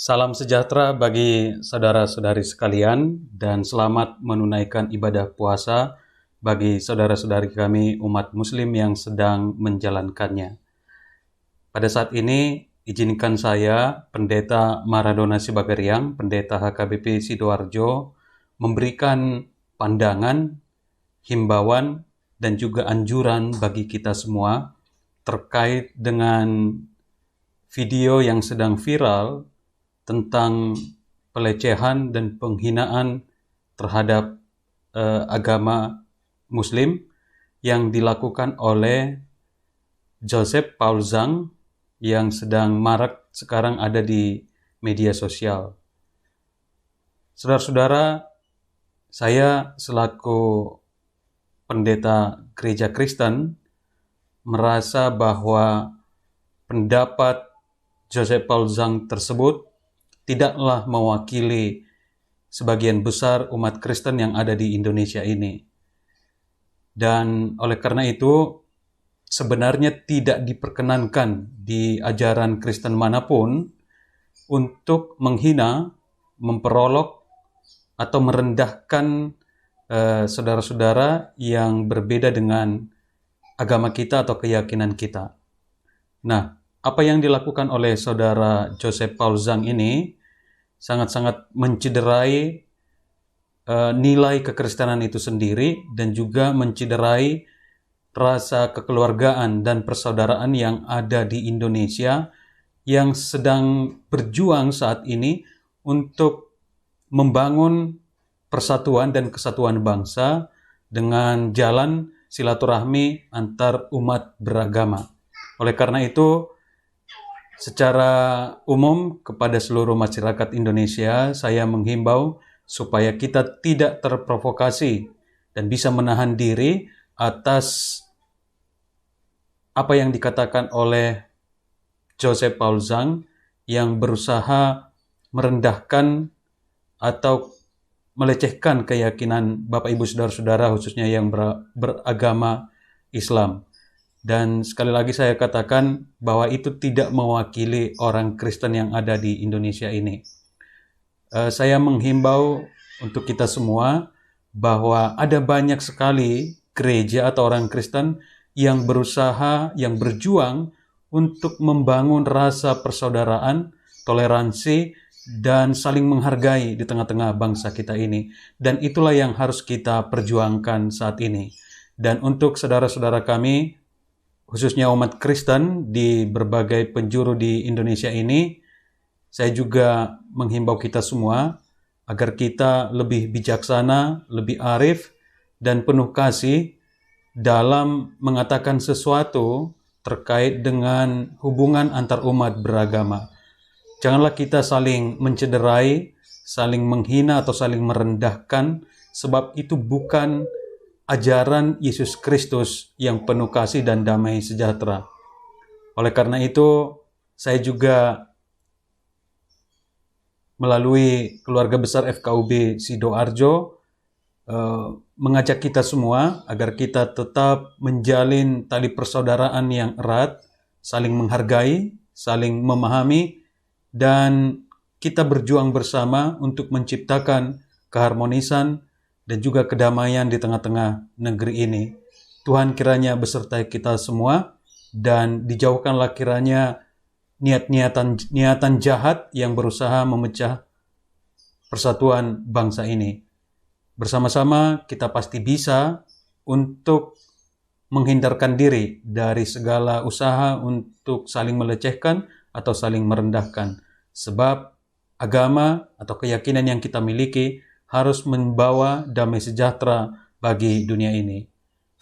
Salam sejahtera bagi saudara-saudari sekalian dan selamat menunaikan ibadah puasa bagi saudara-saudari kami umat muslim yang sedang menjalankannya. Pada saat ini izinkan saya, Pendeta Maradona Sibagariang, Pendeta HKBP Sidoarjo, memberikan pandangan, himbauan, dan juga anjuran bagi kita semua terkait dengan video yang sedang viral tentang pelecehan dan penghinaan terhadap agama Muslim yang dilakukan oleh Joseph Paul Zhang yang sedang marak sekarang ada di media sosial. Saudara-saudara, saya selaku pendeta gereja Kristen merasa bahwa pendapat Joseph Paul Zhang tersebut tidaklah mewakili sebagian besar umat Kristen yang ada di Indonesia ini. Dan oleh karena itu, sebenarnya tidak diperkenankan di ajaran Kristen manapun untuk menghina, memperolok, atau merendahkan saudara-saudara yang berbeda dengan agama kita atau keyakinan kita. Nah, apa yang dilakukan oleh saudara Joseph Paul Zhang ini sangat-sangat mencederai nilai kekristenan itu sendiri dan juga mencederai rasa kekeluargaan dan persaudaraan yang ada di Indonesia yang sedang berjuang saat ini untuk membangun persatuan dan kesatuan bangsa dengan jalan silaturahmi antar umat beragama. Oleh karena itu, secara umum kepada seluruh masyarakat Indonesia, saya menghimbau supaya kita tidak terprovokasi dan bisa menahan diri atas apa yang dikatakan oleh Joseph Paul Zhang yang berusaha merendahkan atau melecehkan keyakinan Bapak Ibu Saudara-saudara khususnya yang beragama Islam. Dan sekali lagi saya katakan bahwa itu tidak mewakili orang Kristen yang ada di Indonesia ini. Saya menghimbau untuk kita semua bahwa ada banyak sekali gereja atau orang Kristen yang berusaha, yang berjuang untuk membangun rasa persaudaraan, toleransi, dan saling menghargai di tengah-tengah bangsa kita ini. Dan itulah yang harus kita perjuangkan saat ini. Dan untuk saudara-saudara kami, khususnya umat Kristen di berbagai penjuru di Indonesia ini, saya juga menghimbau kita semua agar kita lebih bijaksana, lebih arif, dan penuh kasih dalam mengatakan sesuatu terkait dengan hubungan antar umat beragama. Janganlah kita saling mencederai, saling menghina atau saling merendahkan, sebab itu bukan ajaran Yesus Kristus yang penuh kasih dan damai sejahtera. Oleh karena itu, saya juga melalui keluarga besar FKUB Sidoarjo mengajak kita semua agar kita tetap menjalin tali persaudaraan yang erat, saling menghargai, saling memahami, dan kita berjuang bersama untuk menciptakan keharmonisan dan juga kedamaian di tengah-tengah negeri ini. Tuhan kiranya besertai kita semua dan dijauhkanlah kiranya niatan jahat yang berusaha memecah persatuan bangsa ini. Bersama-sama kita pasti bisa untuk menghindarkan diri dari segala usaha untuk saling melecehkan atau saling merendahkan. Sebab agama atau keyakinan yang kita miliki harus membawa damai sejahtera bagi dunia ini.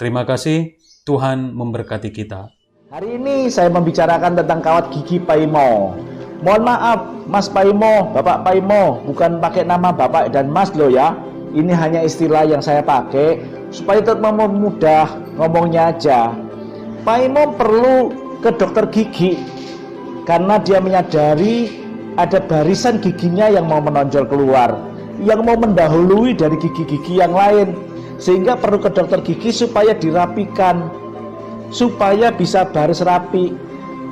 Terima kasih, Tuhan memberkati kita. Hari ini saya membicarakan tentang kawat gigi Paimo. Mohon maaf, Mas Paimo, Bapak Paimo, bukan pakai nama Bapak dan Mas loh ya. Ini hanya istilah yang saya pakai supaya tetap mudah ngomongnya aja. Paimo perlu ke dokter gigi karena dia menyadari ada barisan giginya yang mau menonjol keluar, yang mau mendahului dari gigi-gigi yang lain, sehingga perlu ke dokter gigi supaya dirapikan, supaya bisa baris rapi.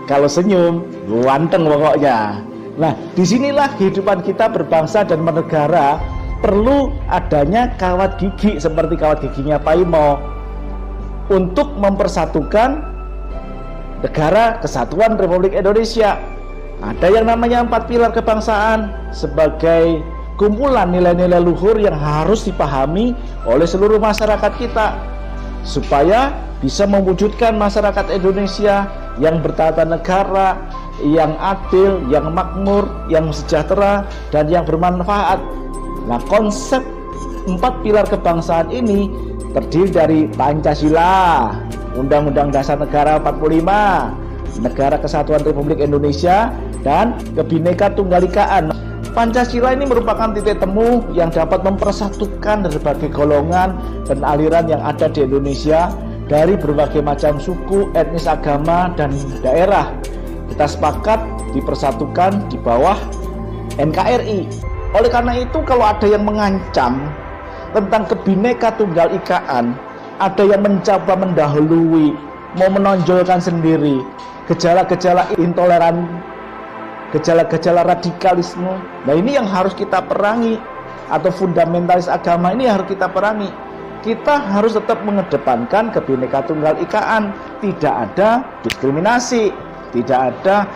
Kalau senyum, ganteng pokoknya. Nah, disinilah kehidupan kita berbangsa dan bernegara perlu adanya kawat gigi seperti kawat giginya Pak Imo untuk mempersatukan negara kesatuan Republik Indonesia. Ada yang namanya 4 pilar kebangsaan sebagai kumpulan nilai-nilai luhur yang harus dipahami oleh seluruh masyarakat kita supaya bisa mewujudkan masyarakat Indonesia yang bertata negara, yang adil, yang makmur, yang sejahtera, dan yang bermanfaat. Nah, konsep 4 pilar kebangsaan ini terdiri dari Pancasila, Undang-Undang Dasar Negara 45, Negara Kesatuan Republik Indonesia, dan Kebhinneka Tunggal-Ikaan. Pancasila ini merupakan titik temu yang dapat mempersatukan berbagai golongan dan aliran yang ada di Indonesia dari berbagai macam suku, etnis, agama, dan daerah. Kita sepakat dipersatukan di bawah NKRI. Oleh karena itu, kalau ada yang mengancam tentang Kebhinneka Tunggal-Ikaan, ada yang mencoba mendahului, mau menonjolkan sendiri gejala-gejala intoleran, gejala-gejala radikalisme. Nah, ini yang harus kita perangi, atau fundamentalis agama ini harus kita perangi. Kita harus tetap mengedepankan Kebhinneka Tunggal-Ikaan, tidak ada diskriminasi, tidak ada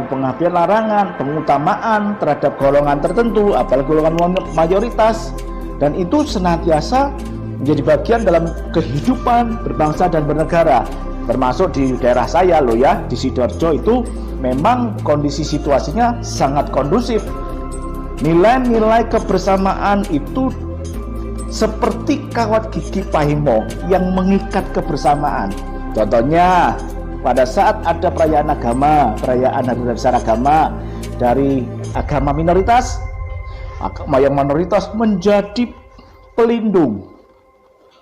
pengabaian larangan, pengutamaan terhadap golongan tertentu, apalagi golongan mayoritas, dan itu senantiasa menjadi bagian dalam kehidupan berbangsa dan bernegara. Termasuk di daerah saya loh ya, di Sidoarjo itu memang kondisi situasinya sangat kondusif. Nilai-nilai kebersamaan itu seperti kawat gigi Pak Imo yang mengikat kebersamaan. Contohnya, pada saat ada perayaan agama, perayaan hari besar agama dari agama minoritas, agama yang minoritas menjadi pelindung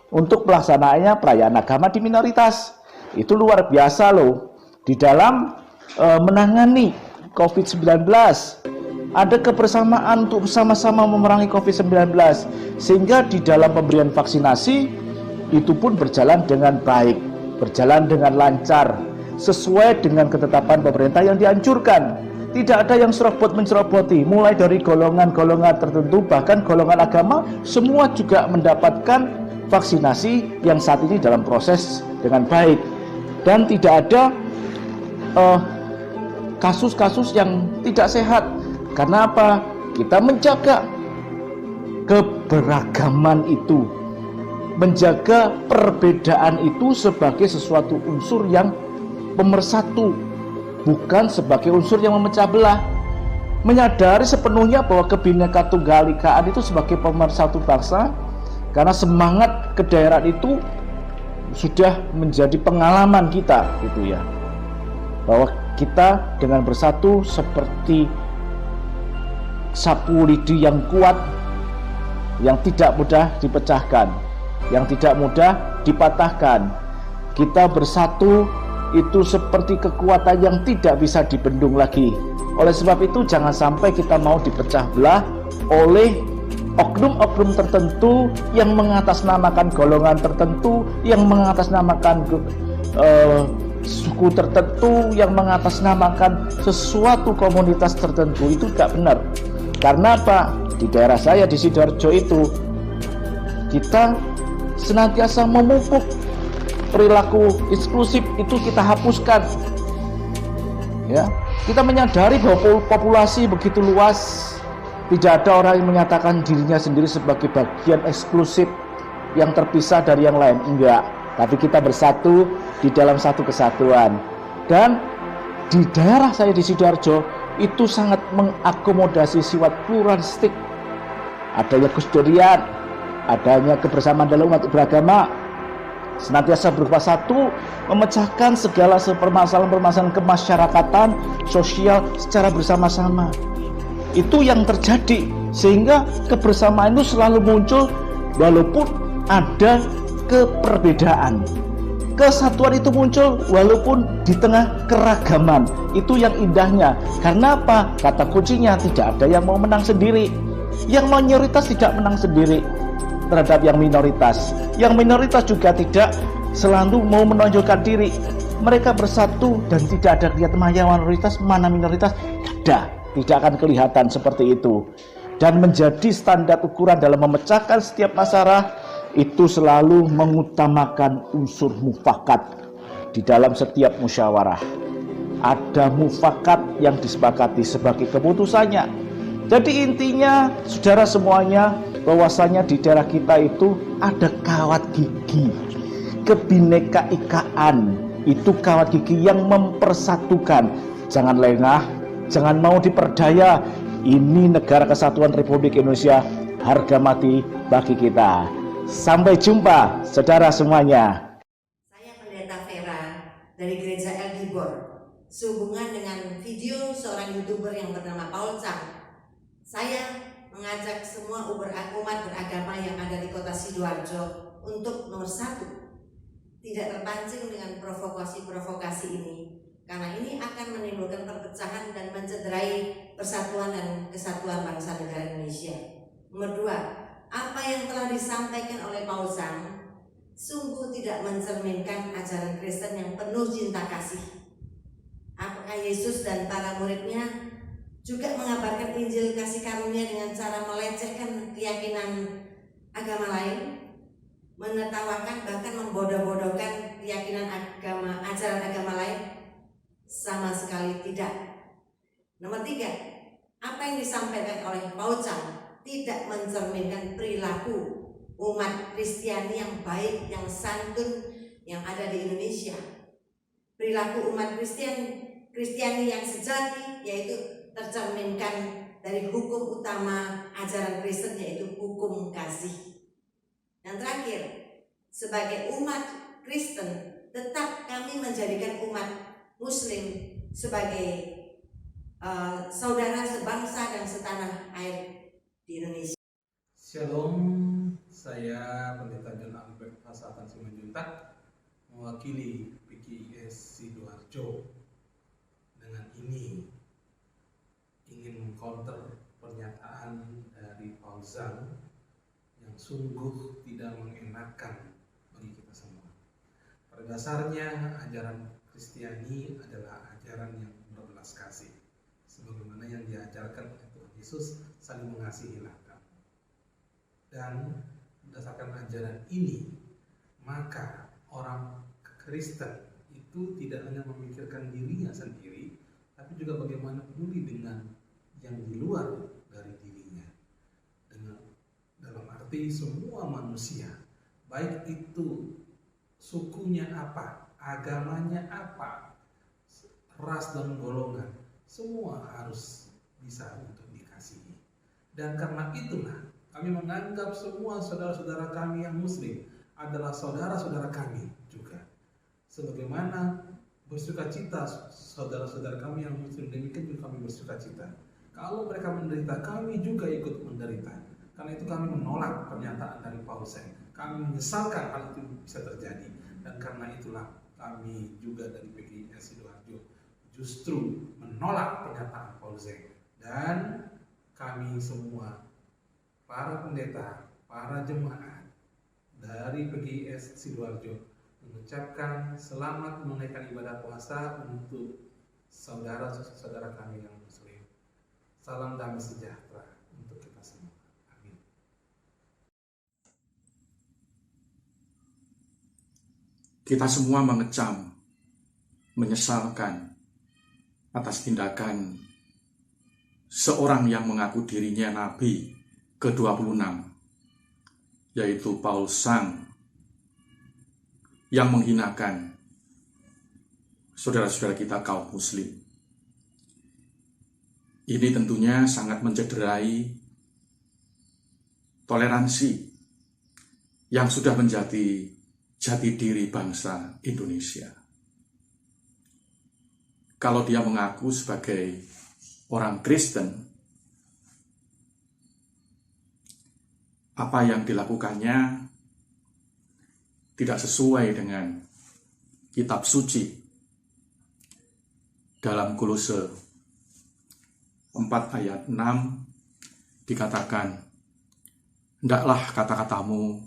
untuk pelaksanaannya perayaan agama di minoritas. Itu luar biasa loh. Di dalam menangani COVID-19 ada kebersamaan untuk sama-sama memerangi COVID-19, sehingga di dalam pemberian vaksinasi itu pun berjalan dengan baik, berjalan dengan lancar, sesuai dengan ketetapan pemerintah yang dianjurkan. Tidak ada yang menceroboti, mulai dari golongan-golongan tertentu, bahkan golongan agama, semua juga mendapatkan vaksinasi yang saat ini dalam proses dengan baik. Dan tidak ada kasus-kasus yang tidak sehat. Karena apa? Kita menjaga keberagaman itu, menjaga perbedaan itu sebagai sesuatu unsur yang pemersatu, bukan sebagai unsur yang memecah belah. Menyadari sepenuhnya bahwa Kebhinneka Tunggal-Ikaan itu sebagai pemersatu bangsa, karena semangat kedaerahan itu sudah menjadi pengalaman kita, gitu ya, bahwa kita dengan bersatu seperti sapu lidi yang kuat, yang tidak mudah dipecahkan, yang tidak mudah dipatahkan. Kita bersatu itu seperti kekuatan yang tidak bisa dibendung lagi. Oleh sebab itu, jangan sampai kita mau dipecah belah oleh oknum-oknum tertentu yang mengatasnamakan golongan tertentu, yang mengatasnamakan suku tertentu, yang mengatasnamakan sesuatu komunitas tertentu. Itu tidak benar. Karena apa? Di daerah saya di Sidoarjo itu kita senantiasa memupuk perilaku eksklusif itu, kita hapuskan. Ya, kita menyadari bahwa populasi begitu luas. Tidak ada orang yang menyatakan dirinya sendiri sebagai bagian eksklusif yang terpisah dari yang lain. Enggak. Tapi kita bersatu di dalam satu kesatuan. Dan di daerah saya di Sidoarjo itu sangat mengakomodasi sifat pluralistik. Adanya Gusdurian, adanya kebersamaan dalam umat beragama, senantiasa berupa satu, memecahkan segala permasalahan-permasalahan kemasyarakatan, sosial secara bersama-sama. Itu yang terjadi, sehingga kebersamaan itu selalu muncul walaupun ada keperbedaan. Kesatuan itu muncul walaupun di tengah keragaman. Itu yang indahnya. Karena apa? Kata kuncinya, tidak ada yang mau menang sendiri. Yang mayoritas tidak menang sendiri terhadap yang minoritas. Yang minoritas juga tidak selalu mau menonjolkan diri. Mereka bersatu dan tidak ada lihat mana mayoritas, mana minoritas. Ada. tidak akan kelihatan seperti itu. Dan menjadi standar ukuran dalam memecahkan setiap masalah itu selalu mengutamakan unsur mufakat di dalam setiap musyawarah. Ada mufakat yang disepakati sebagai keputusannya. Jadi intinya, saudara semuanya, bahwasanya di daerah kita itu ada kawat gigi. Kebinekaikaan itu kawat gigi yang mempersatukan. Jangan lengah, jangan mau diperdaya. Ini negara kesatuan Republik Indonesia, harga mati bagi kita. Sampai jumpa, saudara semuanya. Saya Pendeta Vera dari Gereja El Gibor. Sehubungan dengan video seorang YouTuber yang bernama Paul Chang, saya mengajak semua umat beragama yang ada di kota Sidoarjo untuk nomor 1, tidak terpancing dengan provokasi-provokasi ini, karena ini akan menimbulkan perpecahan dan mencederai persatuan dan kesatuan bangsa negara Indonesia. Nomor 2, apa yang telah disampaikan oleh Paul Chang sungguh tidak mencerminkan ajaran Kristen yang penuh cinta kasih. Apakah Yesus dan para muridnya juga mengabarkan Injil kasih karunia dengan cara melecehkan keyakinan agama lain, menertawakan bahkan membodoh-bodohkan keyakinan ajaran agama lain? Sama sekali tidak. Nomor 3, apa yang disampaikan oleh Paul Chang tidak mencerminkan perilaku umat Kristiani yang baik, yang santun yang ada di Indonesia. Perilaku umat Kristiani yang sejati yaitu tercerminkan dari hukum utama ajaran Kristen, yaitu hukum kasih. Yang terakhir, sebagai umat Kristen tetap kami menjadikan umat Muslim sebagai saudara sebangsa dan setanah air di Indonesia. Shalom, saya Pendeta John Albert Pasatan Simanjuntak, mewakili PKIS Sidoarjo. Dengan ini ingin mengcounter pernyataan dari Paul Chang yang sungguh tidak mengenakan bagi kita semua. Pada dasarnya ajaran Kristiani adalah ajaran yang berbelas kasih, sebagaimana yang diajarkan oleh Tuhan Yesus, saling mengasihilah kamu. Dan berdasarkan ajaran ini, maka orang Kristen itu tidak hanya memikirkan dirinya sendiri, tapi juga bagaimana peduli dengan yang di luar dari dirinya. Dalam arti semua manusia, baik itu sukunya apa, agamanya apa, ras dan golongan, semua harus bisa untuk dikasihi. Dan karena itulah kami menganggap semua saudara-saudara kami yang Muslim adalah saudara-saudara kami juga. Sebagaimana bersukacita saudara-saudara kami yang Muslim, demikian juga kami bersukacita. Kalau mereka menderita, kami juga ikut menderita. Karena itu kami menolak pernyataan dari Paul Chang. Kami menyesalkan hal itu bisa terjadi. Dan karena itulah kami juga dari PKIS Sidoarjo justru menolak pernyataan Paul Chang. Dan kami semua, para pendeta, para jemaat dari PKIS Sidoarjo, mengucapkan selamat menunaikan ibadah puasa untuk saudara-saudara kami yang Muslim. Salam damai sejahtera untuk kita semua. Amin. Kita semua mengecam, menyesalkan atas tindakan seorang yang mengaku dirinya Nabi ke-26, yaitu Paul Chang, yang menghinakan saudara-saudara kita kaum Muslim. Ini tentunya sangat mencederai toleransi yang sudah menjadi jati diri bangsa Indonesia. Kalau dia mengaku sebagai orang Kristen, apa yang dilakukannya tidak sesuai dengan kitab suci. Dalam Kolose 4 ayat 6 dikatakan, hendaklah kata-katamu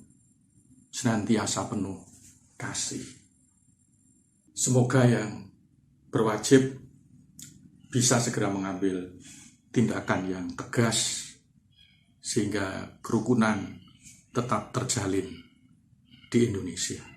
senantiasa penuh kasih. Semoga yang berwajib bisa segera mengambil tindakan yang tegas sehingga kerukunan tetap terjalin di Indonesia.